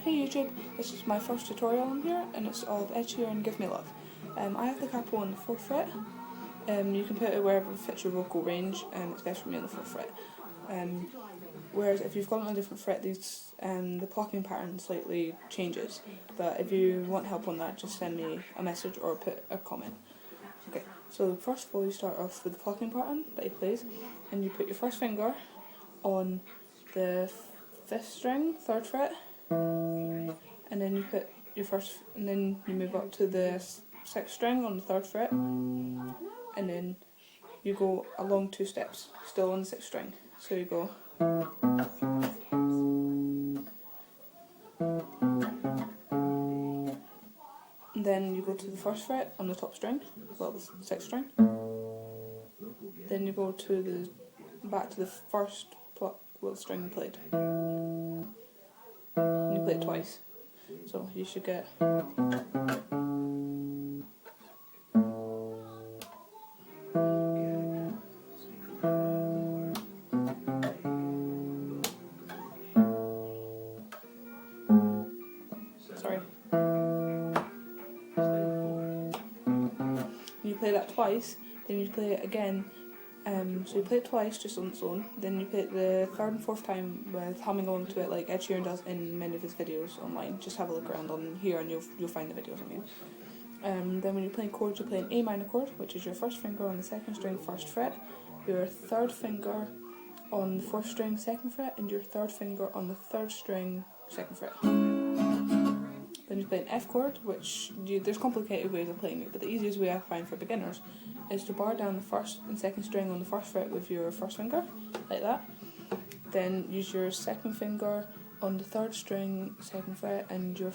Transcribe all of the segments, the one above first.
Hey YouTube, this is my first tutorial on here and it's of Ed Sheeran, Give Me Love. I have the capo on the 4th fret. You can put it wherever fits your vocal range and it's best for me on the 4th fret. Whereas if you've got it on a different fret, the plucking pattern slightly changes. But if you want help on that, just send me a message or put a comment. Okay, so first of all you start off with the plucking pattern that he plays and you put your first finger on the 5th string, 3rd fret, and then you put your and then you move up to the 6th string on the 3rd fret, and then you go along 2 steps, still on the 6th string. So you go, and then you go to the 1st fret on the top string, well the 6th string. Then you go to back to the first string you played. And you play it twice. So you should get you play that twice, then you play it again. So you play it twice just on its own, then you play it the 3rd and 4th time with humming along to it like Ed Sheeran does in many of his videos online. Just have a look around on here and you'll find the videos, I mean. Then when you're playing chords, you play an A minor chord, which is your 1st finger on the 2nd string, 1st fret, your 3rd finger on the 4th string, 2nd fret, and your 3rd finger on the 3rd string, 2nd fret. Then you play an F chord, which there's complicated ways of playing it, but the easiest way I find for beginners is to bar down the 1st and 2nd string on the 1st fret with your 1st finger, like that. Then use your 2nd finger on the 3rd string, 2nd fret, and your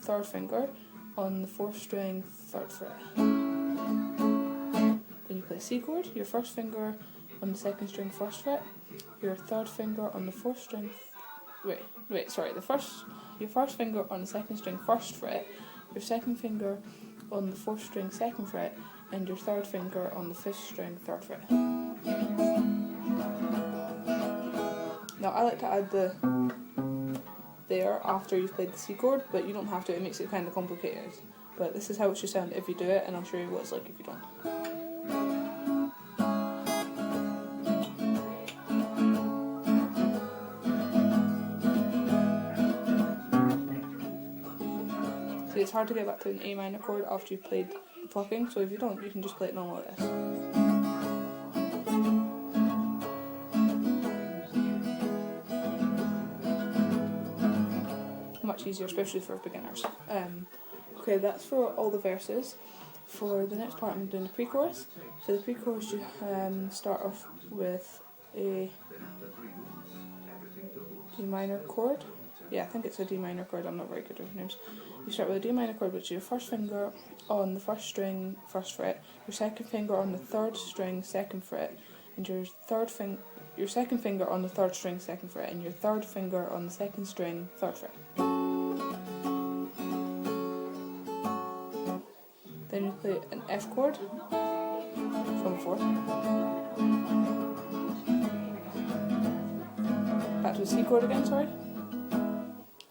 3rd finger on the 4th string, 3rd fret. Then you play a C chord, your 1st finger on the 2nd string, 1st fret, your 3rd finger on the 4th string, your 1st finger on the 2nd string, 1st fret, your 2nd finger on the 4th string, 2nd fret, and your 3rd finger on the 5th string, 3rd fret. Now I like to add the there after you've played the C chord, but you don't have to, it makes it kind of complicated. But this is how it should sound if you do it, and I'll show you what it's like if you don't. See, it's hard to get back to an A minor chord after you've played the plucking, so if you don't, you can just play it normal like this. Much easier, especially for beginners. Okay, that's for all the verses. For the next part I'm doing the pre-chorus. So the pre-chorus you start off with a D minor chord. Yeah, I think it's a D minor chord, I'm not very good with names. You start with a D minor chord, which is your 1st finger on the 1st string, 1st fret, your 2nd finger on the 3rd string, 2nd fret, and your 2nd finger on the 3rd string, 2nd fret, and your 3rd finger on the 2nd string, 3rd fret. Then you play an F chord from 4th. Back to a C chord again, sorry.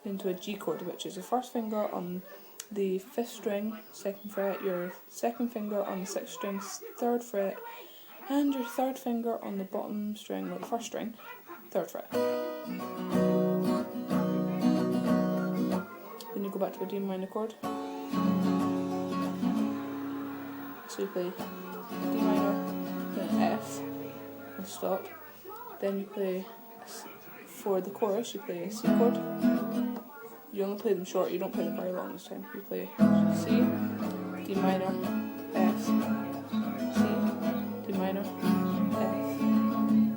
Into a G chord, which is your 1st finger on the 5th string, 2nd fret, your 2nd finger on the 6th string, 3rd fret, and your 3rd finger on the bottom string, or the 1st string, 3rd fret. Then you go back to a D minor chord. So you play D minor, then F, and stop. Then you play, for the chorus, you play a C chord. You only play them short, you don't play them very long this time. You play C, D minor, F, C, D minor, F.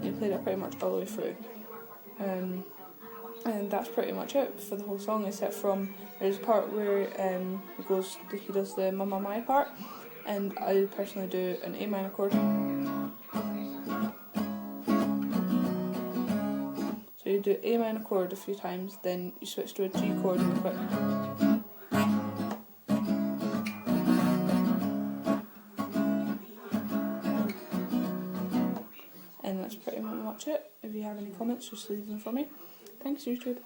You play that pretty much all the way through. And that's pretty much it for the whole song, except from there's a part where he does the Mamma Mia part, and I personally do an A minor chord. So you do A minor chord a few times, then you switch to a G chord really quick. And that's pretty much it. If you have any comments, just leave them for me. Thanks YouTube.